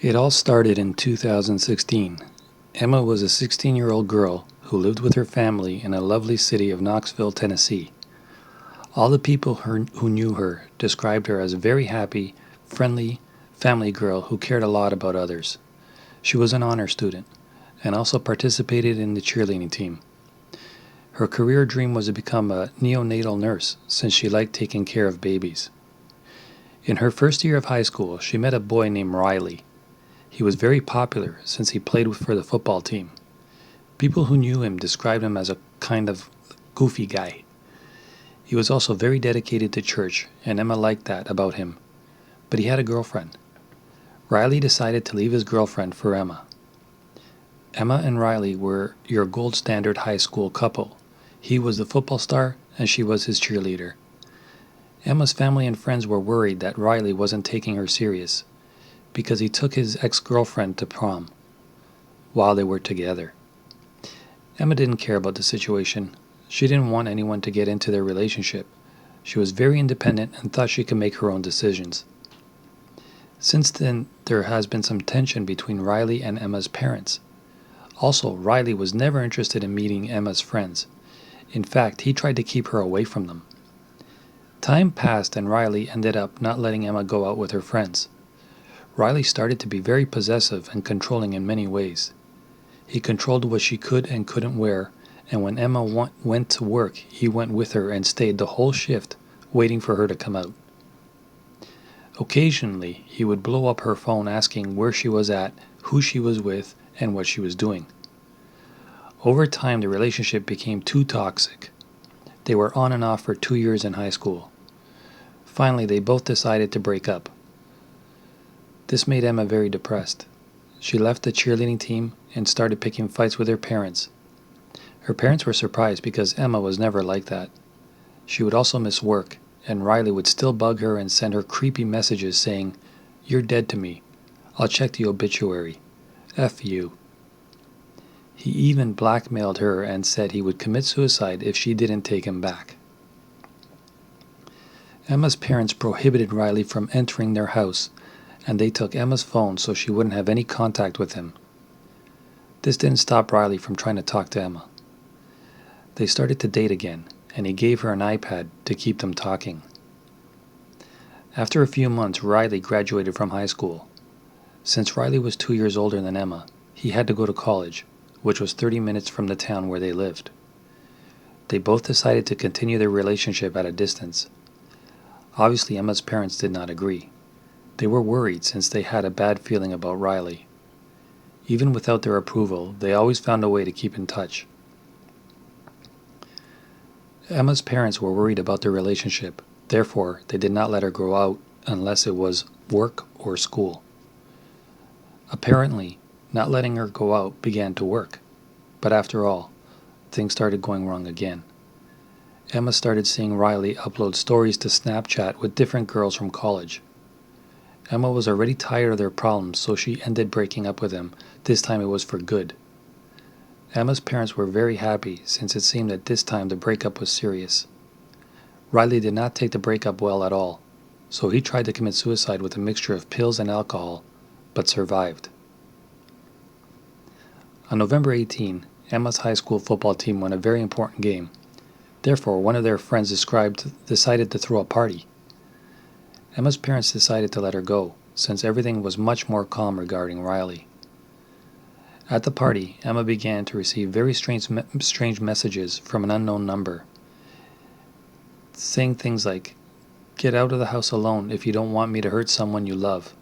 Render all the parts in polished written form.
It all started in 2016. Emma was a 16-year-old girl who lived with her family in a lovely city of Knoxville, Tennessee. All the people who knew her described her as a very happy, friendly family girl who cared a lot about others. She was an honor student and also participated in the cheerleading team. Her career dream was to become a neonatal nurse since she liked taking care of babies. In her first year of high school, she met a boy named Riley. He was very popular since he played for the football team. People who knew him described him as a kind of goofy guy. He was also very dedicated to church, and Emma liked that about him. But he had a girlfriend. Riley decided to leave his girlfriend for Emma. Emma and Riley were your gold standard high school couple. He was the football star, and she was his cheerleader. Emma's family and friends were worried that Riley wasn't taking her serious because he took his ex-girlfriend to prom while they were together. Emma didn't care about the situation. She didn't want anyone to get into their relationship. She was very independent and thought she could make her own decisions. Since then, there has been some tension between Riley and Emma's parents. Also, Riley was never interested in meeting Emma's friends. In fact, he tried to keep her away from them. Time passed and Riley ended up not letting Emma go out with her friends. Riley started to be very possessive and controlling in many ways. He controlled what she could and couldn't wear, and when Emma went to work, he went with her and stayed the whole shift, waiting for her to come out. Occasionally, he would blow up her phone asking where she was at, who she was with, and what she was doing. Over time, the relationship became too toxic. They were on and off for 2 years in high school. Finally, they both decided to break up. This made Emma very depressed. She left the cheerleading team and started picking fights with her parents. Her parents were surprised because Emma was never like that. She would also miss work, and Riley would still bug her and send her creepy messages saying, "You're dead to me. I'll check the obituary. F you." He even blackmailed her and said he would commit suicide if she didn't take him back. Emma's parents prohibited Riley from entering their house, and they took Emma's phone so she wouldn't have any contact with him. This didn't stop Riley from trying to talk to Emma. They started to date again, and he gave her an iPad to keep them talking. After a few months, Riley graduated from high school. Since Riley was 2 years older than Emma, he had to go to college, which was 30 minutes from the town where they lived. They both decided to continue their relationship at a distance. Obviously, Emma's parents did not agree. They were worried since they had a bad feeling about Riley. Even without their approval, they always found a way to keep in touch. Emma's parents were worried about their relationship, therefore they did not let her go out unless it was work or school. Apparently, not letting her go out began to work, but after all, things started going wrong again. Emma started seeing Riley upload stories to Snapchat with different girls from college. Emma was already tired of their problems, so she ended breaking up with him. This time it was for good. Emma's parents were very happy since it seemed that this time the breakup was serious. Riley did not take the breakup well at all, so he tried to commit suicide with a mixture of pills and alcohol, but survived. On November 18, Emma's high school football team won a very important game. Therefore, one of their friends decided to throw a party. Emma's parents decided to let her go, since everything was much more calm regarding Riley. At the party, Emma began to receive very strange messages from an unknown number, saying things like, "Get out of the house alone if you don't want me to hurt someone you love."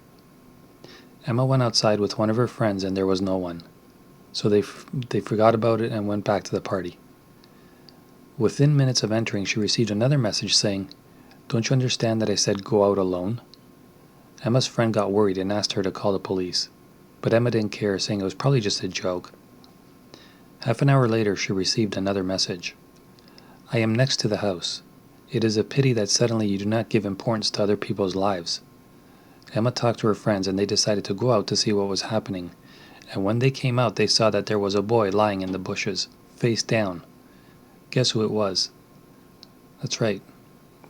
Emma went outside with one of her friends and there was no one, so they forgot about it and went back to the party. Within minutes of entering, she received another message saying, "Don't you understand that I said go out alone?" Emma's friend got worried and asked her to call the police, but Emma didn't care, saying it was probably just a joke. Half an hour later, she received another message. "I am next to the house. It is a pity that suddenly you do not give importance to other people's lives." Emma talked to her friends and they decided to go out to see what was happening, and when they came out they saw that there was a boy lying in the bushes, face down. Guess who it was? That's right,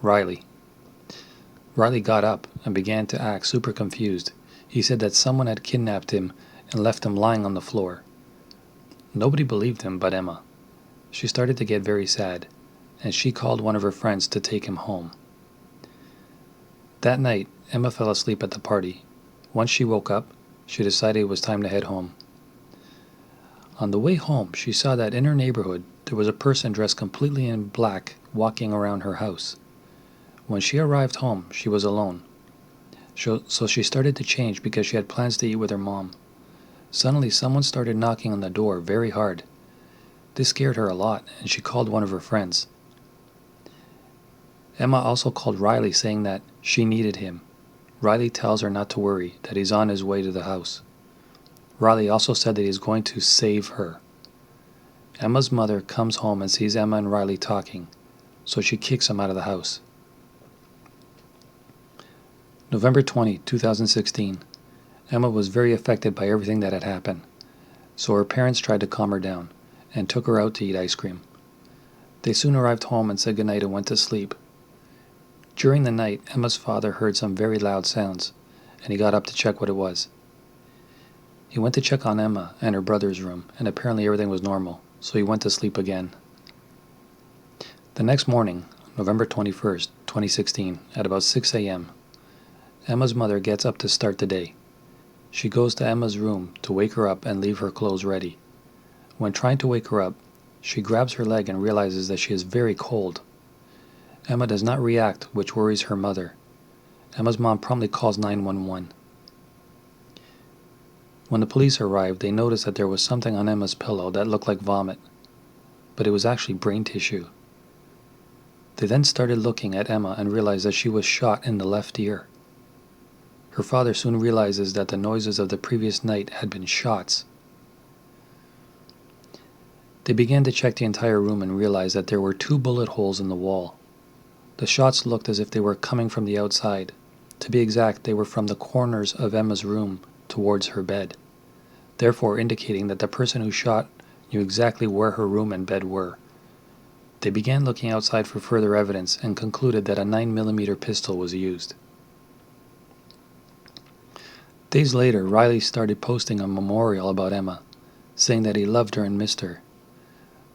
Riley. Riley got up and began to act super confused. He said that someone had kidnapped him and left him lying on the floor. Nobody believed him but Emma. She started to get very sad, and she called one of her friends to take him home. That night, Emma fell asleep at the party. Once she woke up, she decided it was time to head home. On the way home, she saw that in her neighborhood there was a person dressed completely in black walking around her house. When she arrived home, she was alone. So she started to change because she had plans to eat with her mom. Suddenly, someone started knocking on the door very hard. This scared her a lot, and she called one of her friends. Emma also called Riley, saying that she needed him. Riley tells her not to worry, that he's on his way to the house. Riley also said that he's going to save her. Emma's mother comes home and sees Emma and Riley talking, so she kicks him out of the house. November 20, 2016. Emma was very affected by everything that had happened, so her parents tried to calm her down and took her out to eat ice cream. They soon arrived home and said goodnight and went to sleep. During the night, Emma's father heard some very loud sounds, and he got up to check what it was. He went to check on Emma and her brother's room, and apparently everything was normal, so he went to sleep again. The next morning, November 21st, 2016, at about 6 a.m., Emma's mother gets up to start the day. She goes to Emma's room to wake her up and leave her clothes ready. When trying to wake her up, she grabs her leg and realizes that she is very cold. Emma does not react, which worries her mother. Emma's mom promptly calls 911. When the police arrived, they noticed that there was something on Emma's pillow that looked like vomit, but it was actually brain tissue. They then started looking at Emma and realized that she was shot in the left ear. Her father soon realizes that the noises of the previous night had been shots. They began to check the entire room and realized that there were 2 bullet holes in the wall. The shots looked as if they were coming from the outside. To be exact, they were from the corners of Emma's room towards her bed, therefore indicating that the person who shot knew exactly where her room and bed were. They began looking outside for further evidence and concluded that a 9mm pistol was used. Days later, Riley started posting a memorial about Emma, saying that he loved her and missed her.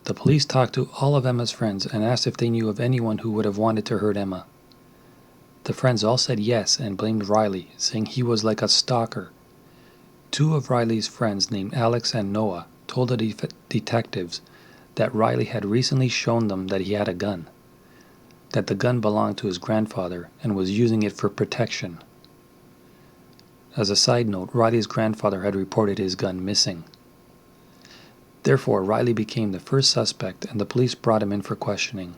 The police talked to all of Emma's friends and asked if they knew of anyone who would have wanted to hurt Emma. The friends all said yes and blamed Riley, saying he was like a stalker. 2 of Riley's friends, named Alex and Noah, told the detectives that Riley had recently shown them that he had a gun, that the gun belonged to his grandfather and was using it for protection. As a side note, Riley's grandfather had reported his gun missing. Therefore, Riley became the first suspect and the police brought him in for questioning.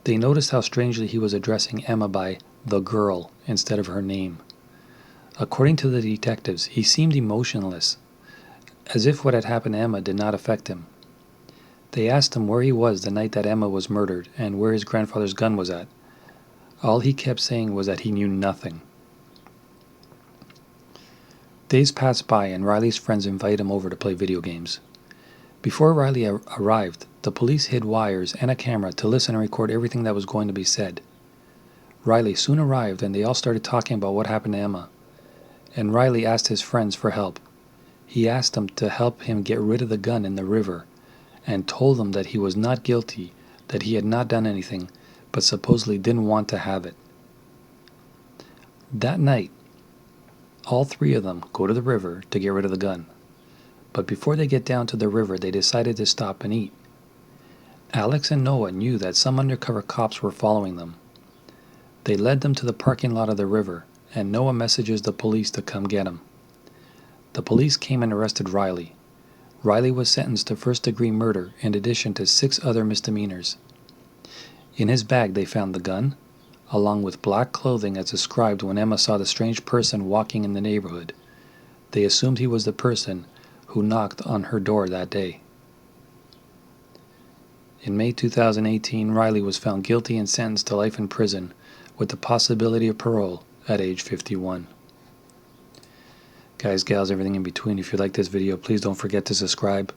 They noticed how strangely he was addressing Emma by the girl instead of her name. According to the detectives, he seemed emotionless, as if what had happened to Emma did not affect him. They asked him where he was the night that Emma was murdered and where his grandfather's gun was at. All he kept saying was that he knew nothing. Days passed by and Riley's friends invited him over to play video games. Before Riley arrived, the police hid wires and a camera to listen and record everything that was going to be said. Riley soon arrived and they all started talking about what happened to Emma. And Riley asked his friends for help. He asked them to help him get rid of the gun in the river and told them that he was not guilty, that he had not done anything, but supposedly didn't want to have it. That night, all 3 of them go to the river to get rid of the gun. But before they get down to the river, they decided to stop and eat. Alex and Noah knew that some undercover cops were following them. They led them to the parking lot of the river, and Noah messages the police to come get him. The police came and arrested Riley. Riley was sentenced to first-degree murder in addition to 6 other misdemeanors. In his bag they found the gun, along with black clothing as described when Emma saw the strange person walking in the neighborhood. They assumed he was the person who knocked on her door that day. In May 2018, Riley was found guilty and sentenced to life in prison with the possibility of parole at age 51. Guys, gals, everything in between, if you like this video, please don't forget to subscribe,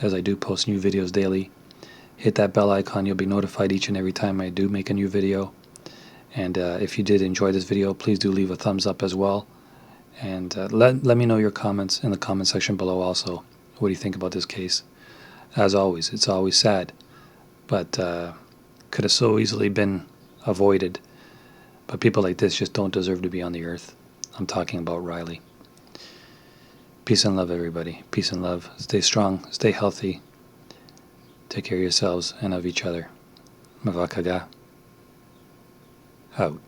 as I do post new videos daily. Hit that bell icon, you'll be notified each and every time I do make a new video. And if you did enjoy this video, please do leave a thumbs up as well. And let me know your comments in the comment section below also. What do you think about this case? As always, it's always sad, but could have so easily been avoided. But people like this just don't deserve to be on the earth. I'm talking about Riley. Peace and love, everybody. Peace and love. Stay strong. Stay healthy. Take care of yourselves and of each other. Mavakaga. Out.